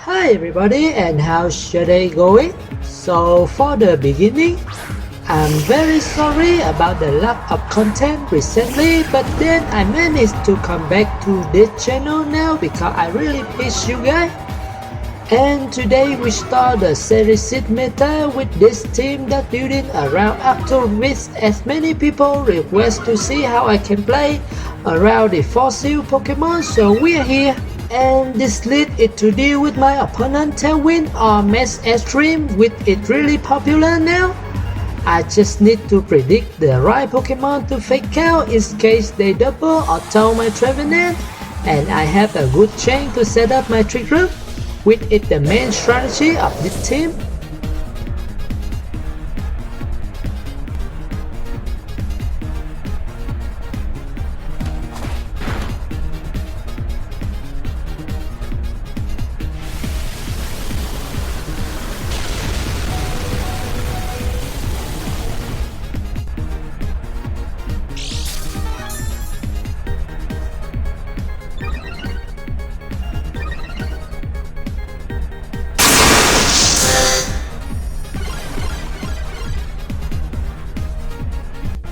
Hi everybody, and how's your day going? So for the beginning, I'm very sorry about the lack of content recently, but then I managed to come back to this channel now because I really miss you guys. And today we start the series seed meta with this team that building around Arctovish, as many people request to see how I can play around the fossil Pokemon, so we are here. And this lead is to deal with my opponent Tailwind or Mass Extreme, which is really popular now. I just need to predict the right Pokemon to fake out in case they double or taunt my Trevenant, and I have a good chance to set up my trick room, which is the main strategy of this team.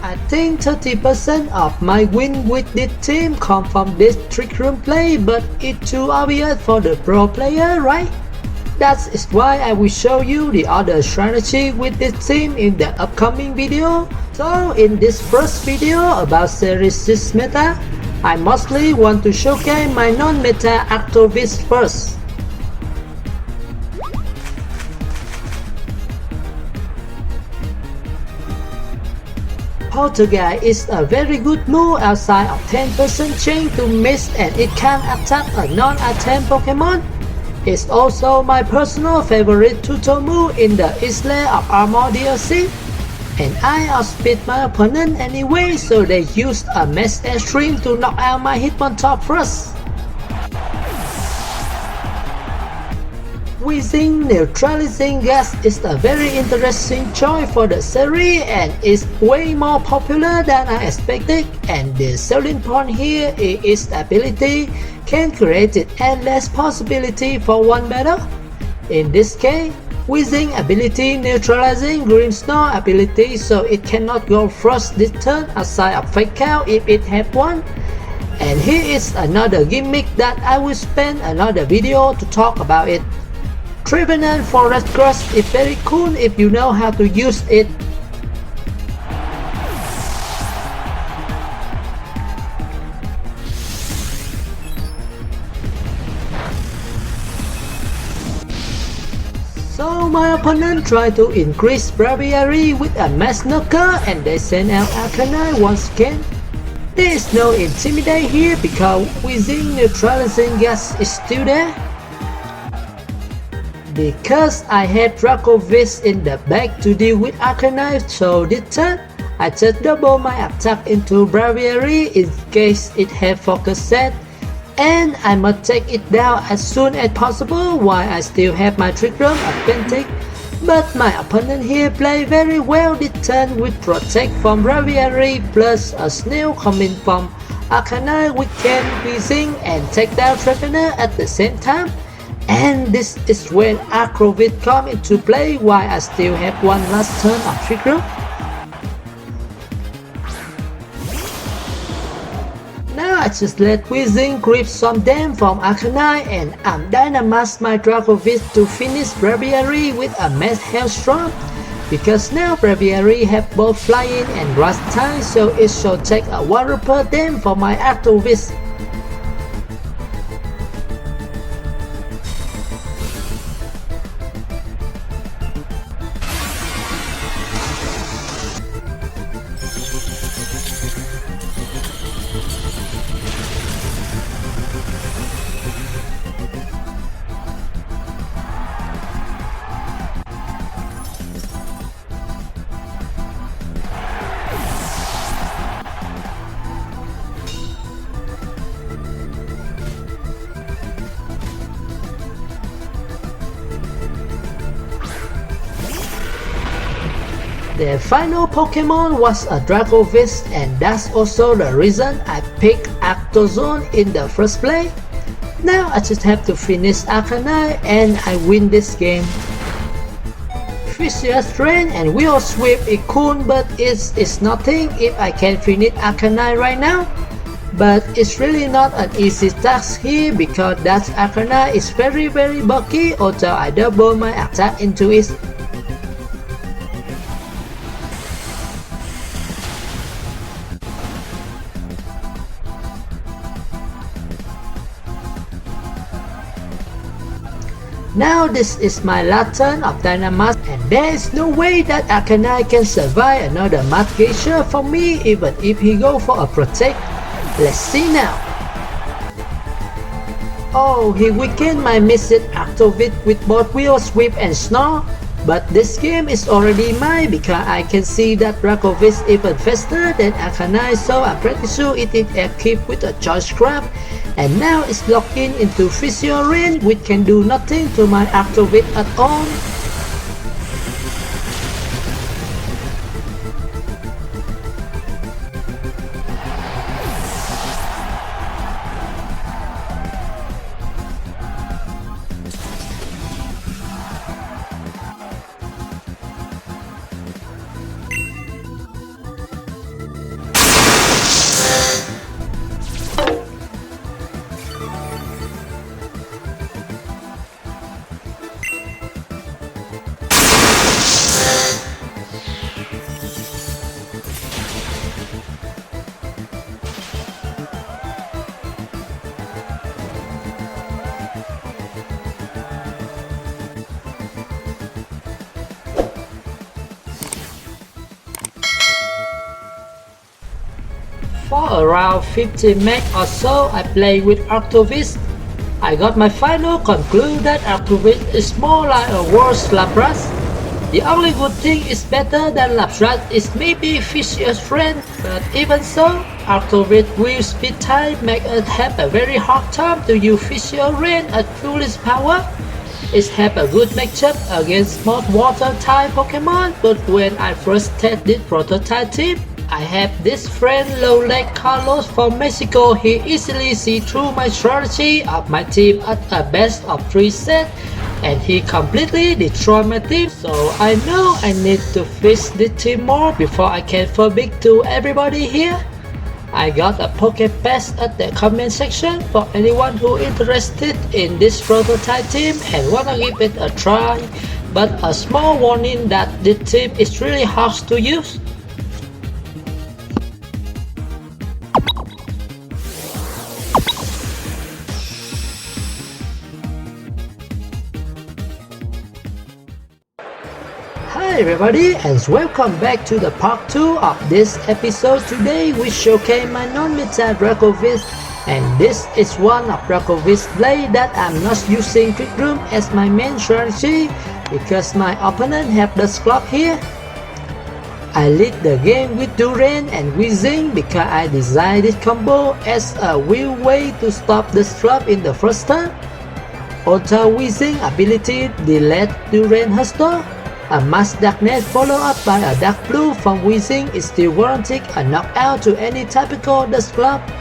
I think 30% of my win with this team come from this trick room play, but it's too obvious for the pro player, right? That is why I will show you the other strategy with this team in the upcoming video. So in this first video about series 6 meta, I mostly want to showcase my non-meta Arctovish first. Poltergeist is a very good move outside of 10% chance to miss, and it can attack a non-item Pokemon. It's also my personal favorite tutor move in the Isle of Armor DLC. And I outspeed my opponent anyway, so they used a Mass Extreme to knock out my Hitmontop first. Wheezing neutralizing gas is a very interesting choice for the series, and is way more popular than I expected, and the selling point here is its ability can create an endless possibility for one battle. In this case, Wheezing ability neutralizing Grimmsnarl ability, so it cannot go first this turn outside of fake out if it have one. And here is another gimmick that I will spend another video to talk about it. Trevenant Forest Crush is very cool if you know how to use it. So my opponent tried to increase Braviary with a Mass Knocker, and they sent out Arcanine once again. There is no Intimidate here because Wheezing neutralizing gas is still there. Because I had Arctovish in the back to deal with Arcanine, so this turn I just double my attack into Braviary in case it had focus set, and I must take it down as soon as possible while I still have my trick room advantage. But my opponent here played very well this turn with protect from Braviary plus a snail coming from Arcanine, which can Wheezing and take down Trevenant at the same time. And this is when Arctovish come into play while I still have one last turn of trick room. Now I just let Wheezing grip some damage from Arcanine, and I'm dynamax my Arctovish to finish Braviary with a Mass Hailstorm. Because now Braviary have both flying and grass type, so it should take a 1 per damage for my Arctovish. The final Pokemon was a Arctovish, and that's also the reason I picked Arctozone in the first place. Now I just have to finish Arcanine and I win this game. Fishious Rend and Will Sweep is cool, but it's nothing if I can finish Arcanine right now. But it's really not an easy task here because that Arcanine is very bulky, although I double my attack into it. Now this is my last turn of Dynamax and there is no way that Arcanine can survive another Mud Glacier for me even if he go for a Protect. Let's see now. Oh, he weakened my missed Arctovish with both Will Sweep and Snore. But this game is already mine because I can see that Arctovish even faster than Arcanine, so I'm pretty sure it is equipped with a Choice Scarf. And now it's locked in into Fishious Rend, which can do nothing to my Arctovish at all. For around 50 meg or so, I play with Arctovish. I got my final conclude that Arctovish is more like a worse Lapras. The only good thing is better than Lapras is maybe Fishious Rend, but even so, Arctovish with speed type make us have a very hard time to use Fishious Rend at fullest power. It have a good matchup against most water type Pokemon, but when I first tested prototype team, I have this friend low leg Carlos from Mexico. He easily see through my strategy of my team at a best of 3 set and he completely destroyed my team. So I know I need to fix this team more before I can forbid to everybody here. I got a Poké Pass at the comment section for anyone who interested in this prototype team and wanna give it a try. But a small warning that this team is really hard to use. Hi everybody and welcome back to the part 2 of this episode. Today we showcase my non-meta Arctovish and this is one of Arctovish's blade that I'm not using Quick Room as my main strategy because my opponent have the Sclop here. I lead the game with Duran and Weezing because I designed this combo as a real way to stop the Sclop in the first turn. Although Weezing ability delayed Duran Huster, a Mass Darkness followed up by a Dark Blue from Weezing is still warranting a knockout to any typical Dusclops.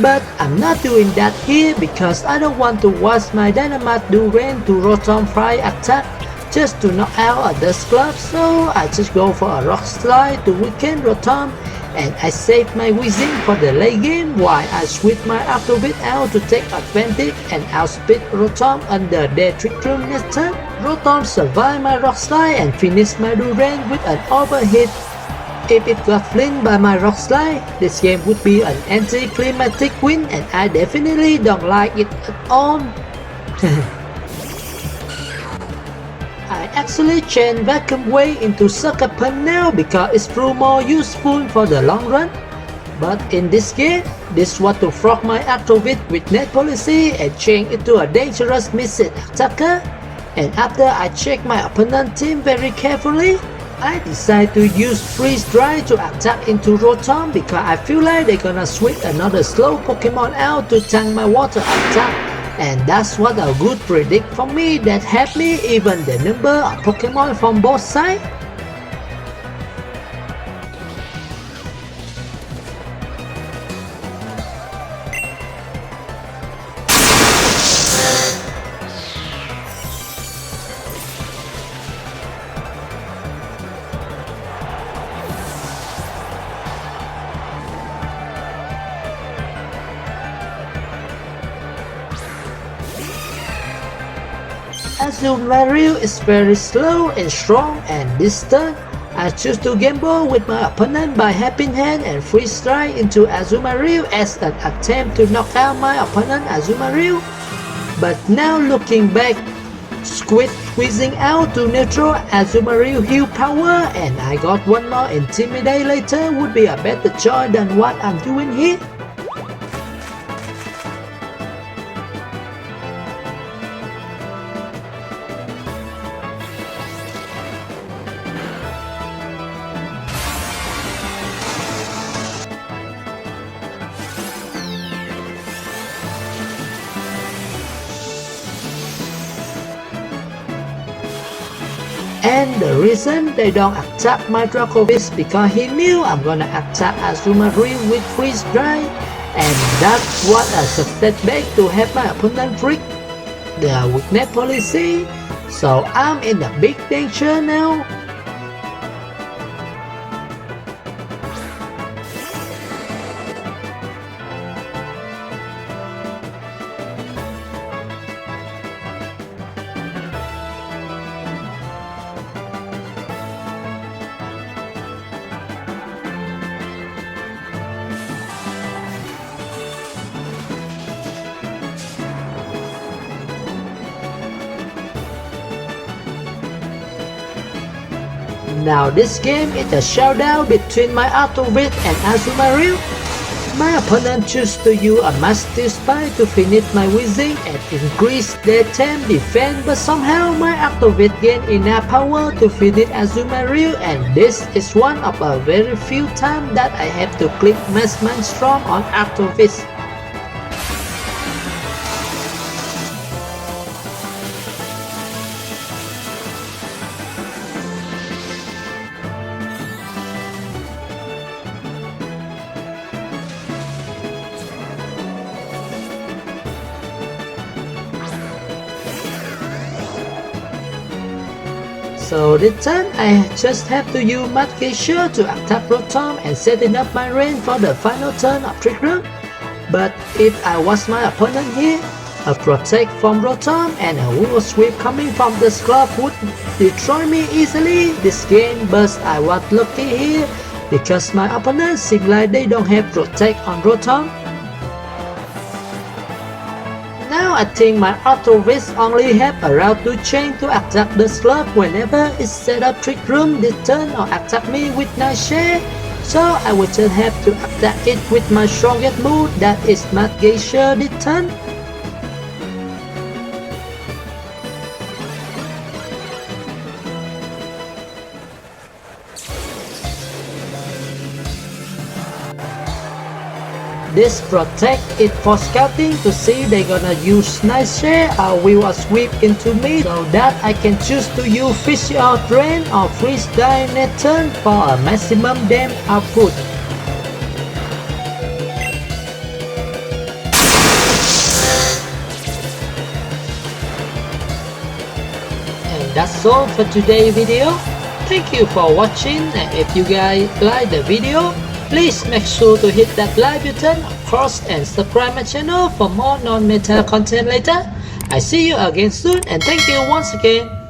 But I'm not doing that here because I don't want to waste my Dynamax Duran to Rotom Fire attack just to knock out a Dusclops, so I just go for a Rock Slide to weaken Rotom and I save my Weezing for the late game while I switch my Arctovish out to take advantage and outspeed Rotom under their Trick Room next turn. Rotom survived my Rock Slide and finished my Duran with an overhit. If it got flinched by my Rock Slide, this game would be an anticlimactic win and I definitely don't like it at all. I actually changed Vacuum Wave into Sucker Punch now because it's proved more useful for the long run. But in this game, this was to frog my Arctovish with net policy and change it to a dangerous missed attacker. And after I check my opponent team very carefully, I decide to use Freeze Dry to attack into Rotom because I feel like they're gonna switch another slow Pokemon out to tank my water attack. And that's what a good predict for me that helped me even the number of Pokemon from both sides. Azumarill is very slow and strong, and this turn, I choose to gamble with my opponent by Helping Hand and Freeze Dry into Azumarill as an attempt to knock out my opponent Azumarill. But now looking back, squeezing out to neutral Azumarill heal power and I got one more Intimidate later would be a better choice than what I'm doing here. And the reason they don't attack my Arctovish because he knew I'm gonna attack Azumarill with Freeze Dry, and that's what I suspect back to have my opponent trick the weakness policy, so I'm in a big danger now. Now this game is a showdown between my Arctovish and Azumarill. My opponent chose to use a Master Spy to finish my Weezing and increase their team defense, but somehow my Arctovish gained enough power to finish Azumarill, and this is one of a very few times that I have to click Massman Strong on Arctovish. So this time I just have to use Mudglacier to attack Rotom and setting up my range for the final turn of Trick Room. But if I was my opponent here, a Protect from Rotom and a Wool Sweep coming from the Scrub would destroy me easily this game, but I was lucky here because my opponent seems like they don't have Protect on Rotom. Now I think my Arctovish only have a route to change to attack the slug whenever it set up Trick Room this turn or attack me with Nightshade, so I will just have to attack it with my strongest move, that is Mudglacier this turn. This Protect is for scouting to see they gonna use Nightshade or will sweep into me, so that I can choose to use Fishious Rend or Freeze Dry next turn for a maximum damage output. And that's all for today's video. Thank you for watching, and if you guys like the video, please make sure to hit that like button, of course, and subscribe my channel for more non-meta content later. I see you again soon, and thank you once again.